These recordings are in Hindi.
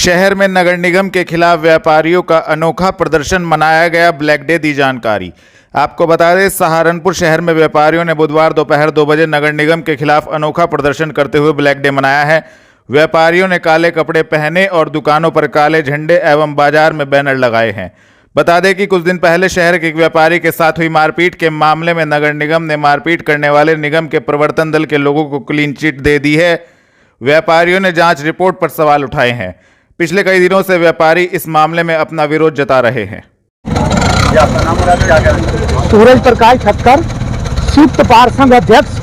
शहर में नगर निगम के खिलाफ व्यापारियों का अनोखा प्रदर्शन मनाया गया। ब्लैक डे दी जानकारी। आपको बता दें, सहारनपुर शहर में व्यापारियों ने बुधवार दोपहर 2 बजे नगर निगम के खिलाफ अनोखा प्रदर्शन करते हुए ब्लैक डे मनाया है। व्यापारियों ने काले कपड़े पहने और दुकानों पर काले झंडे एवं बाजार में बैनर लगाए हैं। बता दें कि कुछ दिन पहले शहर के एक व्यापारी के साथ हुई मारपीट के मामले में नगर निगम ने मारपीट करने वाले निगम के प्रवर्तन दल के लोगों को क्लीन चिट दे दी है। व्यापारियों ने जांच रिपोर्ट पर सवाल उठाए हैं। पिछले कई दिनों से व्यापारी इस मामले में अपना विरोध जता रहे हैं। सूरज प्रकाश ठक्कर, संयुक्त पार संघ अध्यक्ष,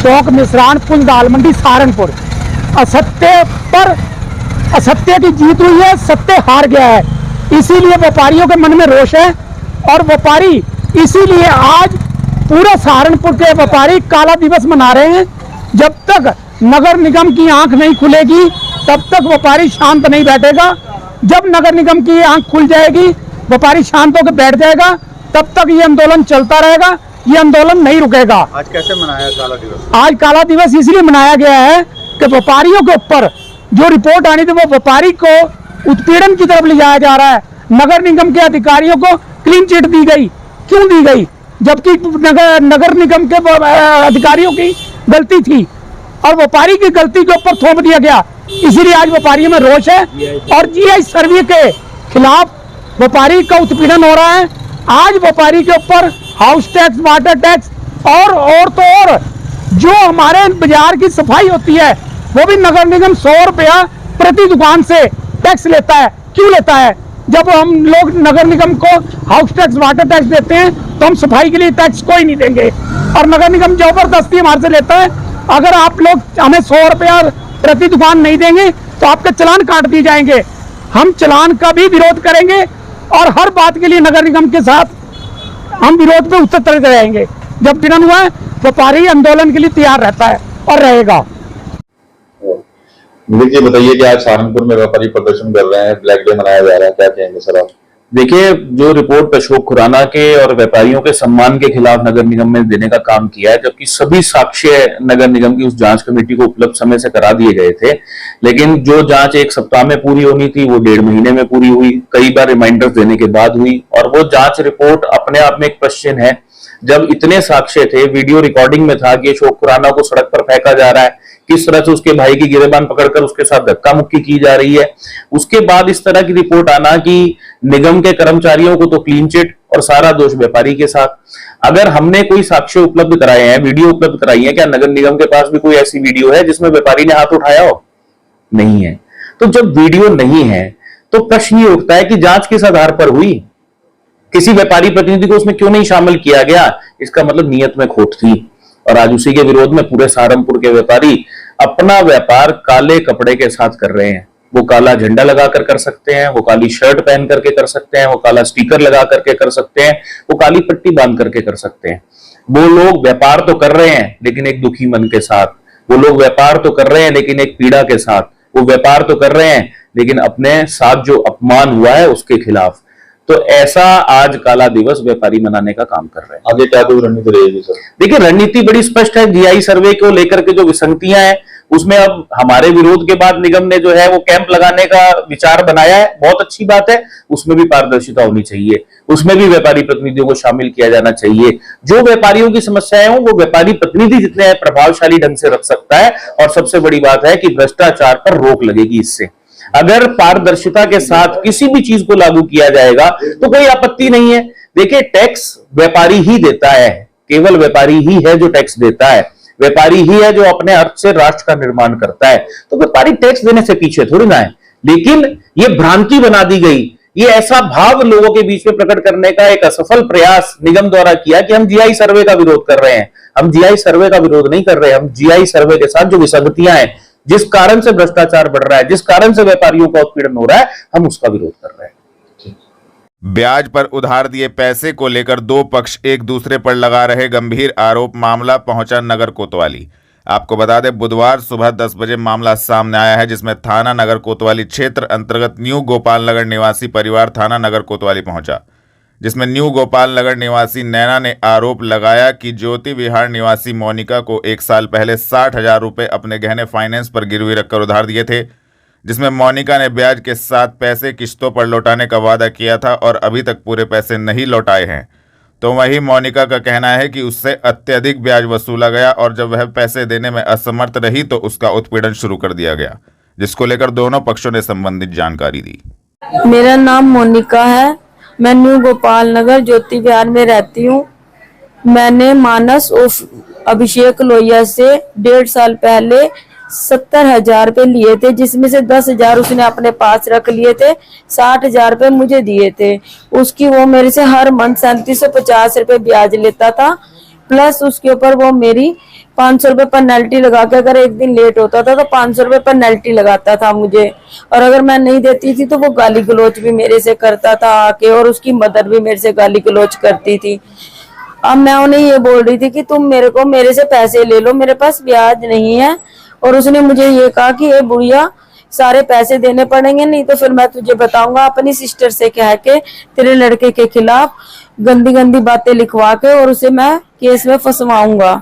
चौक मिश्रान, पुल दाल मंडी, सहारनपुर। असत्य पर असत्य की जीत हुई है, सत्य हार गया है। इसीलिए व्यापारियों के मन में रोष है और व्यापारी इसीलिए आज पूरे सहारनपुर के व्यापारी काला दिवस मना रहे हैं। जब तक नगर निगम की आंख नहीं खुलेगी तब तक व्यापारी शांत नहीं बैठेगा। जब नगर निगम की आंख खुल जाएगी, व्यापारी शांत होकर बैठ जाएगा, तब तक ये आंदोलन चलता रहेगा। ये आंदोलन नहीं रुकेगा। आज कैसे मनाया काला दिवस? आज काला दिवस इसलिए मनाया गया है कि व्यापारियों के ऊपर जो रिपोर्ट आनी थी वो व्यापारी को उत्पीड़न की तरफ ले जाया जा रहा है। नगर निगम के अधिकारियों को क्लीन चिट दी गई। क्यों दी गई? जबकि नगर निगम के अधिकारियों की गलती थी और व्यापारी की गलती के ऊपर थोप दिया गया। इसीलिए आज व्यापारियों में रोष है और जीआई सर्वे के खिलाफ व्यापारी का उत्पीड़न हो रहा है। आज व्यापारी के ऊपर हाउस टैक्स, वाटर टैक्स और तो और जो हमारे बाजार की सफाई होती है वो भी नगर निगम 100 रुपया प्रति दुकान से टैक्स लेता है। क्यों लेता है? जब हम लोग नगर निगम को हाउस टैक्स, वाटर टैक्स देते हैं तो हम सफाई के लिए टैक्स कोई नहीं देंगे और नगर निगम जबरदस्ती हमारे से लेता है। अगर आप लोग हमें 100 रुपया प्रति दुकान नहीं देंगे तो आपके चालान काट दिए जाएंगे। हम चालान का भी विरोध करेंगे और हर बात के लिए नगर निगम के साथ हम विरोध पे उतरते रहेंगे। जब दिन हुआ है व्यापारी आंदोलन के लिए तैयार रहता है और रहेगा। विवेक जी, बताइए कि आज सहारनपुर में व्यापारी प्रदर्शन कर रहे हैं, ब्लैक डे मनाया जा रहा है, क्या कहेंगे सर आप? देखिए, जो रिपोर्ट अशोक खुराना के और व्यापारियों के सम्मान के खिलाफ नगर निगम ने देने का काम किया है, जबकि सभी साक्ष्य नगर निगम की उस जांच कमेटी को उपलब्ध समय से करा दिए गए थे, लेकिन जो जांच 1 सप्ताह में पूरी होनी थी वो 1.5 महीने में पूरी हुई। कई बार रिमाइंडर्स देने के बाद हुई और वो जांच रिपोर्ट अपने आप में एक क्वेश्चन है। जब इतने साक्ष्य थे, वीडियो रिकॉर्डिंग में था कि अशोक खुराना को सड़क पर फेंका जा रहा है, किस तरह से उसके भाई की गिरेबान पकड़कर उसके साथ धक्का मुक्की की जा रही है, उसके बाद इस तरह की रिपोर्ट आना कि निगम के कर्मचारियों को तो क्लीन चिट और सारा दोष व्यापारी के साथ। अगर हमने कोई साक्ष्य उपलब्ध कराए हैं, वीडियो उपलब्ध कराई है, क्या नगर निगम के पास भी कोई ऐसी वीडियो है जिसमें व्यापारी ने हाथ उठाया हो? नहीं है। तो जब वीडियो नहीं है तो प्रश्न ये उठता है कि जांच किस आधार पर हुई? किसी व्यापारी प्रतिनिधि को उसमें क्यों नहीं शामिल किया गया? इसका मतलब नीयत में खोट थी और आज उसी के विरोध में पूरे सहारनपुर के व्यापारी अपना व्यापार काले कपड़े के साथ कर रहे हैं। वो काला झंडा लगाकर कर सकते हैं, वो काली शर्ट पहन करके कर सकते हैं, वो काला स्टिकर लगा करके कर सकते हैं, वो काली पट्टी बांध करके कर सकते हैं। वो लोग व्यापार तो कर रहे हैं लेकिन एक दुखी मन के साथ। वो लोग व्यापार तो कर रहे हैं लेकिन एक पीड़ा के साथ। वो व्यापार तो कर रहे हैं लेकिन अपने साथ जो अपमान हुआ है उसके खिलाफ। तो ऐसा आज काला दिवस व्यापारी मनाने का काम कर रहे हैं। आगे क्या कोई रणनीति रहेगी सर? देखिए, रणनीति बड़ी स्पष्ट है। जीआई सर्वे को लेकर के जो विसंगतियां हैं उसमें अब हमारे विरोध के बाद निगम ने जो है वो कैंप लगाने का विचार बनाया है, बहुत अच्छी बात है। उसमें भी पारदर्शिता होनी चाहिए, उसमें भी व्यापारी प्रतिनिधियों को शामिल किया जाना चाहिए। जो व्यापारियों की समस्याएं हो वो व्यापारी प्रतिनिधि जितने प्रभावशाली ढंग से रख सकता है। और सबसे बड़ी बात है कि भ्रष्टाचार पर रोक लगेगी इससे। अगर पारदर्शिता के साथ किसी भी चीज को लागू किया जाएगा तो कोई आपत्ति नहीं है। देखिए, टैक्स व्यापारी ही देता है, केवल व्यापारी ही है जो टैक्स देता है, व्यापारी ही है जो अपने अर्थ से राष्ट्र का निर्माण करता है। तो व्यापारी टैक्स देने से पीछे थोड़ी ना है। लेकिन ये भ्रांति बना दी गई, ये ऐसा भाव लोगों के बीच में प्रकट करने का एक असफल प्रयास निगम द्वारा किया कि हम जीआई सर्वे का विरोध कर रहे हैं। हम जीआई सर्वे का विरोध नहीं कर रहे, हम जीआई सर्वे के साथ जो विसंगतियां हैं, जिस कारण से भ्रष्टाचार बढ़ रहा है, जिस कारण से व्यापारियों का उत्पीड़न हो रहा है, हम उसका विरोध कर रहे हैं। ब्याज पर उधार दिए पैसे को लेकर 2 पक्ष एक दूसरे पर लगा रहे गंभीर आरोप। मामला पहुंचा नगर कोतवाली। आपको बता दें, बुधवार सुबह 10 बजे मामला सामने आया है, जिसमें थाना नगर कोतवाली क्षेत्र अंतर्गत न्यू गोपाल नगर निवासी परिवार थाना नगर कोतवाली पहुंचा, जिसमें न्यू गोपाल नगर निवासी नैना ने आरोप लगाया कि ज्योति विहार निवासी मोनिका को 1 साल पहले 60,000 रुपये अपने गहने फाइनेंस पर गिरवी रखकर उधार दिए थे। जिसमें मोनिका ने ब्याज के साथ पैसे किस्तों पर लौटाने का वादा किया था और अभी तक पूरे पैसे नहीं लौटाए हैं। तो वहीं मोनिका का कहना है कि उससे अत्यधिक ब्याज वसूला गया और जब वह पैसे देने में असमर्थ रही तो उसका उत्पीड़न शुरू कर दिया गया, जिसको लेकर दोनों पक्षों ने संबंधित जानकारी दी। मेरा नाम मोनिका है। मैं न्यू गोपाल नगर ज्योति विहार में रहती हूँ। मैंने मानस उर्फ अभिषेक लोहिया से 1.5 साल पहले 70,000 रुपये लिए थे, जिसमें से 10,000 उसने अपने पास रख लिए थे, 60,000 रुपये मुझे दिए थे। उसकी वो मेरे से हर मंथ 3750 रुपये ब्याज लेता था, प्लस उसके ऊपर वो मेरी 500 रुपये पेनल्टी लगा के, अगर एक दिन लेट होता था तो 500 रुपये पेनल्टी लगाता था मुझे, और अगर मैं नहीं देती थी तो वो गाली गलौज भी मेरे से करता था आके, और उसकी मदर भी मेरे से गाली गलौज करती थी। अब मैं उन्हें ये बोल रही थी कि तुम मेरे से पैसे ले लो, मेरे पास ब्याज नहीं है, और उसने मुझे ये कहा कि ये बुढ़िया सारे पैसे देने पड़ेंगे, नहीं तो फिर मैं तुझे बताऊंगा, अपनी सिस्टर से कह के तेरे लड़के के खिलाफ गंदी गंदी बातें लिखवा के और उसे मैं केस में फंसवाऊंगा।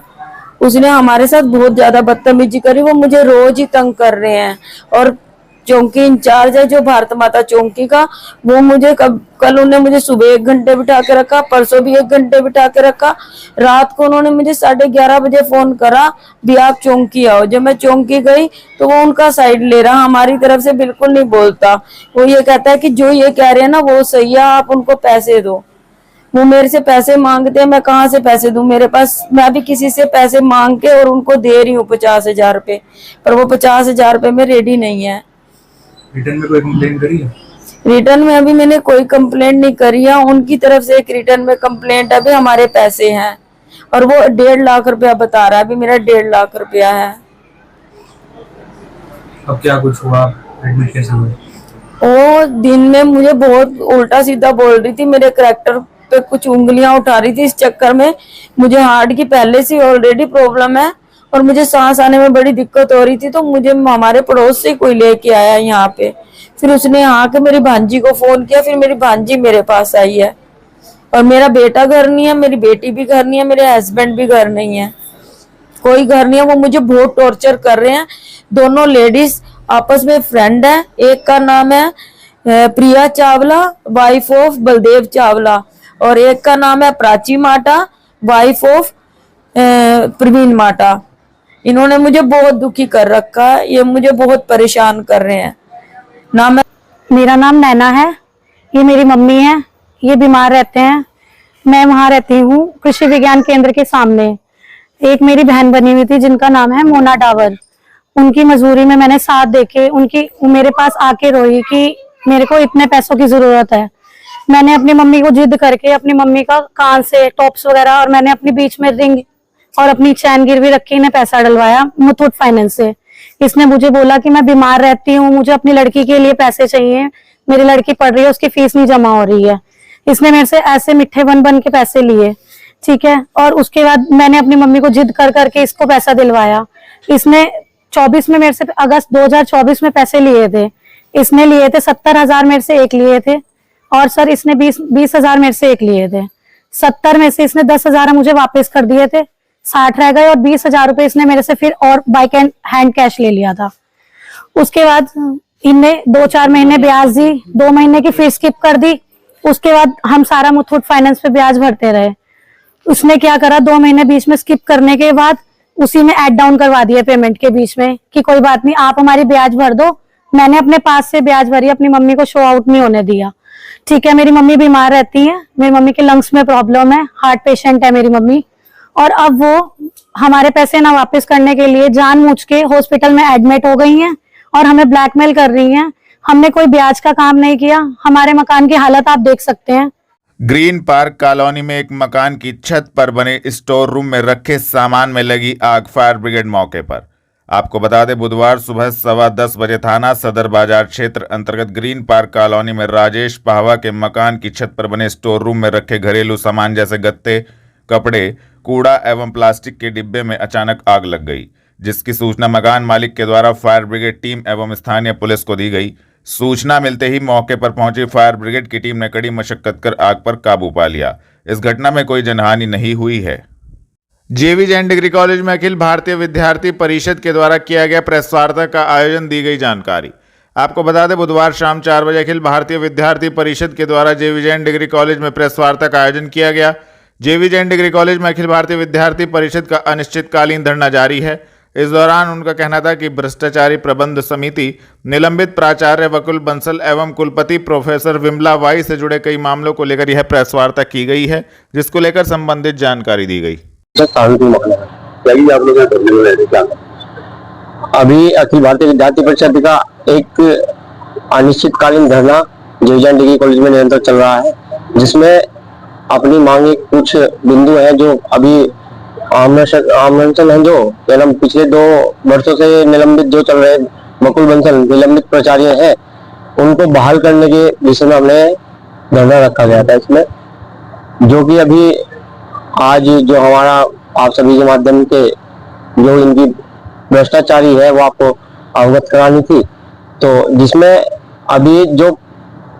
उसने हमारे साथ बहुत ज्यादा बदतमीजी करी। वो मुझे रोज ही तंग कर रहे हैं, और चौकी इंचार्ज है जो भारत माता चौकी का, वो मुझे कल उन्होंने मुझे सुबह 1 घंटे बिठा के रखा, परसों भी 1 घंटे बिठा के रखा, रात को उन्होंने मुझे 11:30 बजे फोन करा भी आप चौकी आओ। जब मैं चौकी गई तो वो उनका साइड ले रहा, हमारी तरफ से बिल्कुल नहीं बोलता। वो ये कहता है कि जो ये कह रहे हैं ना वो सही है, आप उनको पैसे दो। वो मेरे से पैसे मांगते हैं, मैं कहाँ से पैसे दूं? मेरे पास, मैं भी किसी से पैसे मांग के और उनको दे रही हूँ 50,000 रुपये, पर वो 50,000 रुपये में रेडी नहीं है। रिटर्न में कोई कंप्लेंट करी है? रिटर्न में अभी मैंने कोई कंप्लेंट नहीं करी है। उनकी तरफ से एक रिटर्न में कंप्लेंट, अभी हमारे पैसे हैं, और वो 1.5 लाख रुपया बता रहा है, अभी मेरा 1.5 लाख रुपया है। अब क्या कुछ हुआ? एडमिट कैसे हुए? वो दिन में मुझे बहुत उल्टा सीधा बोल रही थी, मेरे करैक्टर पे कुछ उंगलियां उठा रही थी। इस चक्कर में मुझे हार्ट की पहले से ऑलरेडी प्रॉब्लम है, और मुझे सांस आने में बड़ी दिक्कत हो रही थी, तो मुझे हमारे पड़ोस से कोई लेके आया यहाँ पे। फिर उसने यहाँ के मेरी भांजी को फोन किया, फिर मेरी भांजी मेरे पास आई है, और मेरा बेटा घर नहीं है, मेरी बेटी भी घर नहीं है, मेरे हस्बैंड भी घर नहीं है, कोई घर नहीं है। वो मुझे बहुत टॉर्चर कर रहे हैं। दोनों लेडीज आपस में फ्रेंड है। एक का नाम है प्रिया चावला, वाइफ ऑफ बलदेव चावला, और एक का नाम है प्राची माटा, वाइफ ऑफ प्रवीण माटा। इन्होंने मुझे बहुत दुखी कर रखा है, ये मुझे बहुत परेशान कर रहे हैं। मेरा नाम नैना है, ये मेरी मम्मी है, ये बीमार रहते हैं। मैं वहाँ रहती हूँ कृषि विज्ञान केंद्र के सामने। एक मेरी बहन बनी हुई थी जिनका नाम है मोना डावर। उनकी मजबूरी में मैंने साथ देके उनकी मेरे पास आके रोई कि मेरे को इतने पैसों की जरूरत है। मैंने अपनी मम्मी को जिद करके अपनी मम्मी का कान से टॉप्स वगैरह, और मैंने अपनी बीच में रिंग और अपनी चैन गिरवी रख के इन्हें पैसा डलवाया मुथूट फाइनेंस से। इसने मुझे बोला कि मैं बीमार रहती हूँ, मुझे अपनी लड़की के लिए पैसे चाहिए, मेरी लड़की पढ़ रही है, उसकी फीस नहीं जमा हो रही है। इसने मेरे से ऐसे मिठ्ठे बन बन के पैसे लिए, ठीक है। और उसके बाद मैंने अपनी मम्मी को जिद कर करके इसको पैसा दिलवाया। इसने 24 में मेरे से, अगस्त 2024 में पैसे लिए थे। इसने लिए थे 70,000 मेरे से एक लिए थे, और सर इसने 20,000 मेरे से एक लिए थे। 70 में से इसने 10,000 मुझे वापस कर दिए थे, 60 रह गए, और 20,000 रुपए इसने मेरे से फिर और बाइक एंड हैंड कैश ले लिया था। उसके बाद इनने 2-4 महीने ब्याज दी, 2 महीने की फीस स्किप कर दी। उसके बाद हम सारा मुथूट फाइनेंस पे ब्याज भरते रहे। उसने क्या करा, 2 महीने बीच में स्किप करने के बाद उसी में ऐड डाउन करवा दिए पेमेंट के बीच में कि कोई बात नहीं, आप हमारी ब्याज भर दो। मैंने अपने पास से ब्याज भरी, अपनी मम्मी को शो आउट नहीं होने दिया, ठीक है। मेरी मम्मी बीमार रहती है, मेरी मम्मी के लंग्स में प्रॉब्लम है, हार्ट पेशेंट है मेरी मम्मी, और अब वो हमारे पैसे ना वापस करने के लिए जानबूझ के हॉस्पिटल में एडमिट हो गई हैं और हमें ब्लैकमेल कर रही हैं। हमने कोई ब्याज का काम नहीं किया। हमारे मकान की हालत आप देख सकते हैं। ग्रीन पार्क कॉलोनी में एक मकान की छत पर बने स्टोर रूम में रखे सामान में लगी आग, फायर ब्रिगेड मौके पर। आपको बता दें, बुधवार सुबह 10:15 बजे थाना सदर बाजार क्षेत्र अंतर्गत ग्रीन पार्क कॉलोनी में राजेश पाहवा के मकान की छत पर बने स्टोर रूम में रखे घरेलू सामान जैसे गत्ते, कपड़े, कूड़ा एवं प्लास्टिक के डिब्बे में अचानक आग लग गई, जिसकी सूचना मकान मालिक के द्वारा फायर ब्रिगेड टीम एवं स्थानीय पुलिस को दी गई। सूचना मिलते ही मौके पर पहुंची फायर ब्रिगेड की टीम ने कड़ी मशक्कत कर आग पर काबू पा लिया। इस घटना में कोई जनहानि नहीं हुई है। जेवी जैन डिग्री कॉलेज में अखिल भारतीय विद्यार्थी परिषद के द्वारा किया गया प्रेस वार्ता का आयोजन, दी गई जानकारी। आपको बता दें बुधवार शाम 4 बजे अखिल भारतीय विद्यार्थी परिषद के द्वारा JV जैन डिग्री कॉलेज में प्रेस वार्ता का आयोजन किया गया। JV जैन डिग्री कॉलेज में अखिल भारतीय विद्यार्थी परिषद का अनिश्चितकालीन धरना जारी है। इस दौरान उनका कहना था कि भ्रष्टाचारी प्रबंध समिति, निलंबित प्राचार्य वकुल बंसल एवं कुलपति प्रोफेसर विमला वाई से जुड़े कई मामलों को लेकर यह प्रेस वार्ता की गई है, जिसको लेकर संबंधित जानकारी दी गई। अभी अखिल भारतीय विद्यार्थी परिषद का एक अनिश्चितकालीन धरना JV जैन डिग्री कॉलेज में निरंतर चल रहा है, जिसमें अपनी मांगे कुछ बिंदु हैं जो अभी आमंत्रण है, जो पिछले 2 वर्षों से निलंबित जो चल रहे वकुल बंसल निलंबित प्राचार्य हैं, उनको बहाल करने के विषय में हमने धरना रखा गया था। इसमें जो कि अभी आज जो हमारा आप सभी के माध्यम के जो इनकी भ्रष्टाचारी है वो आपको अवगत करानी थी, तो जिसमें अभी जो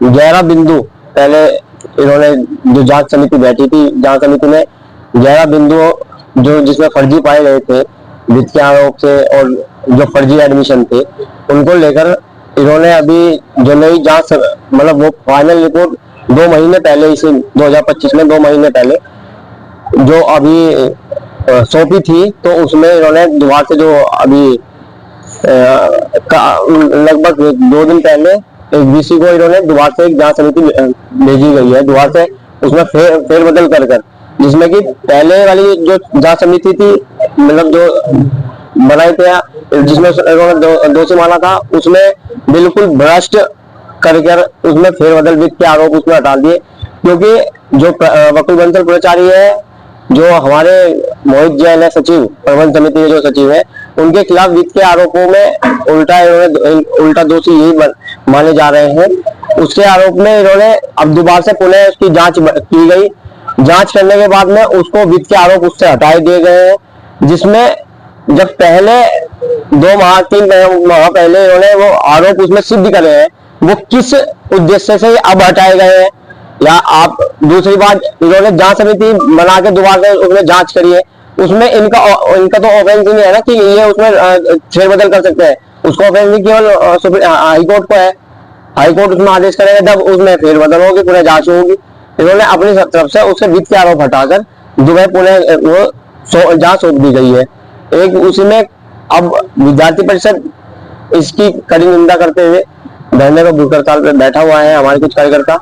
11 बिंदु पहले इन्होंने जो जांच समिति बैठी थी, जांच समिति में 11 बिंदु जो जिसमें फर्जी पाए गए थे वित्त के आरोप से और जो फर्जी एडमिशन थे, उनको लेकर इन्होंने अभी जो नई जांच मतलब वो फाइनल रिपोर्ट 2 महीने पहले, इसे 2025 में 2 महीने पहले जो अभी सौंपी थी, तो उसमें इन्होंने दोबारा से जो अभी लगभग 2 दिन पहले एक VC को इन्होंने दोबारा से एक जांच समिति भेजी गई है, दोबारा से उसमें फेरबदल कर जिसमें कि पहले वाली जो जांच समिति थी, मतलब जो बनाई थे, जिसमें इन्होंने दोषी माना था, उसमें बिल्कुल भ्रष्ट कर उसमें फेरबदल वित्त के आरोप उसमें हटा दिए, क्योंकि जो वकुल बंसल प्राचार्य है, जो हमारे मोहित जैन है सचिव, प्रबंध समिति के जो सचिव है, उनके खिलाफ वित्त के आरोपों में उल्टा दोषी यही माने जा रहे हैं। उसके आरोप में इन्होंने अब दोबारा से पुनः उसकी जांच की गई। जांच करने के बाद में उसको वित्त के आरोप उससे हटाए दिए गए हैं, जिसमें जब पहले 2-3 माह पहले इन्होंने वो आरोप उसमें सिद्ध करे हैं, वो किस उद्देश्य से अब हटाए गए हैं, या आप दूसरी बात इन्होंने जांच समिति बना के दोबारा से उसमें जांच करी है, उसमें इनका तो ऑफेंस नहीं है ना कि ये उसमें फेरबदल कर सकते हैं। उसको ऑफेंस नहीं केवल हाईकोर्ट को है, हाईकोर्ट उसमें आदेश करेगा जब उसमें फेरबदल होगी, पुनः जांच होगी। इन्होंने अपनी तरफ से उससे वित्त के आरोप हटाकर दोबारा पुनः वो जांच सौंप दी गई है। एक उसी में अब विद्यार्थी परिषद इसकी कड़ी निंदा करते हुए धरने पर भूख हड़ताल पर बैठा हुआ है हमारे कुछ कार्यकर्ता।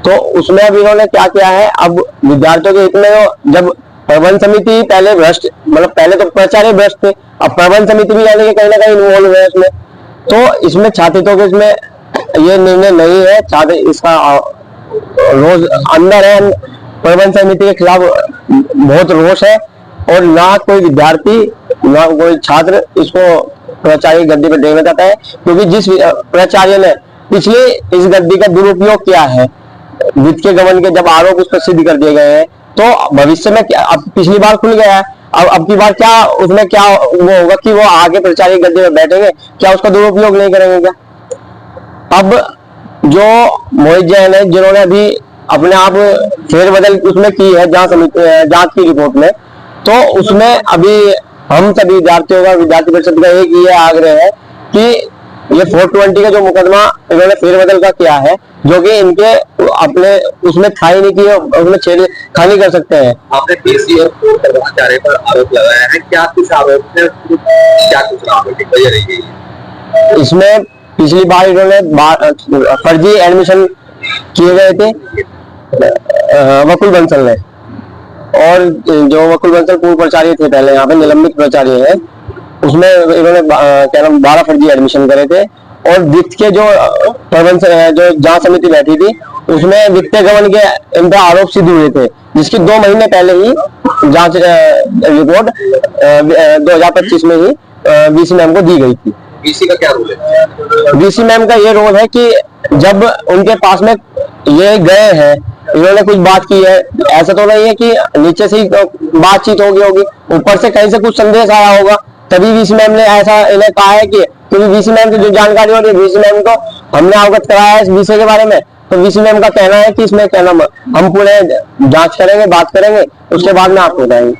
तो उसमें अब इन्होंने क्या किया है, अब विद्यार्थियों के हित में जब प्रबंध समिति पहले भ्रष्ट, मतलब पहले तो प्राचार्य भ्रष्ट थे, अब प्रबंध समिति भी यानी कि कहीं ना कहीं इन्वॉल्व है इसमें, तो इसमें छात्रों के इसमें ये निर्णय नहीं है, छात्र इसका रोज अंदर है, प्रबंध समिति के खिलाफ बहुत रोष है, और ना कोई विद्यार्थी ना कोई छात्र इसको प्राचार्य गद्दी पर देखना चाहता है, क्योंकि जिस प्राचार्य ने पिछले इस गद्दी का दुरुपयोग किया है, वित्त के गबन के जब आरोप उस पर सिद्ध कर दिए गए हैं, तो भविष्य में अब पिछली बार खुल गया है, अब की बार क्या उसमें क्या वो होगा कि वो आगे प्राचार्य गद्दी पर बैठेंगे, क्या उसका दुरुपयोग नहीं करेंगे क्या? अब जो मोहित जैन है, जिन्होंने अभी अपने आप फेरबदल उसमें की है जांच की रिपोर्ट में, तो उसमें अभी हम सभी विद्यार्थियों का, विद्यार्थी परिषद का एक ये आग्रह है कि ये 420 का जो मुकदमा इन्होंने फेरबदल का किया है, जो कि इनके अपने उसमें खाई नहीं की, उसमें छेड़खानी कर सकते हैं। आपने केसी और कर्मचारी पर आरोप लगाया है, क्या कुछ आरोप है, क्या कुछ आरोप की वजह रही है? इसमें पिछली बार इन्होंने फर्जी एडमिशन किए गए थे वकुल बंसल ने, और जो वकुल बंसल पूर्व प्राचार्य थे, पहले यहाँ पे निलंबित प्राचार्य है, उसमें इन्होंने 12 फर्जी एडमिशन करे थे, और वित्त के जो प्रबंध जो जांच समिति बैठी थी, उसमें वित्तीय गबन के इनका आरोप सिद्ध हुए थे, जिसकी 2 महीने पहले ही जांच रिपोर्ट 2025 में ही VC मैम को दी गई थी। VC का क्या रोल है? VC मैम का ये रोल है कि जब उनके पास में ये गए हैं, इन्होंने कुछ बात की है, ऐसा तो नहीं है कि नीचे से ही बातचीत होगी, ऊपर से कहीं से कुछ संदेश आया होगा, तभी VC मैम ने ऐसा इन्हें कहा है कि, क्योंकि VC मैम की जो जानकारी हो रही है, VC मैम को हमने अवगत कराया है इस विषय के बारे में, तो VC मैम का कहना है कि इसमें क्या नाम हम पूरे जांच करेंगे, बात करेंगे, उसके बाद में आपको बताएंगे।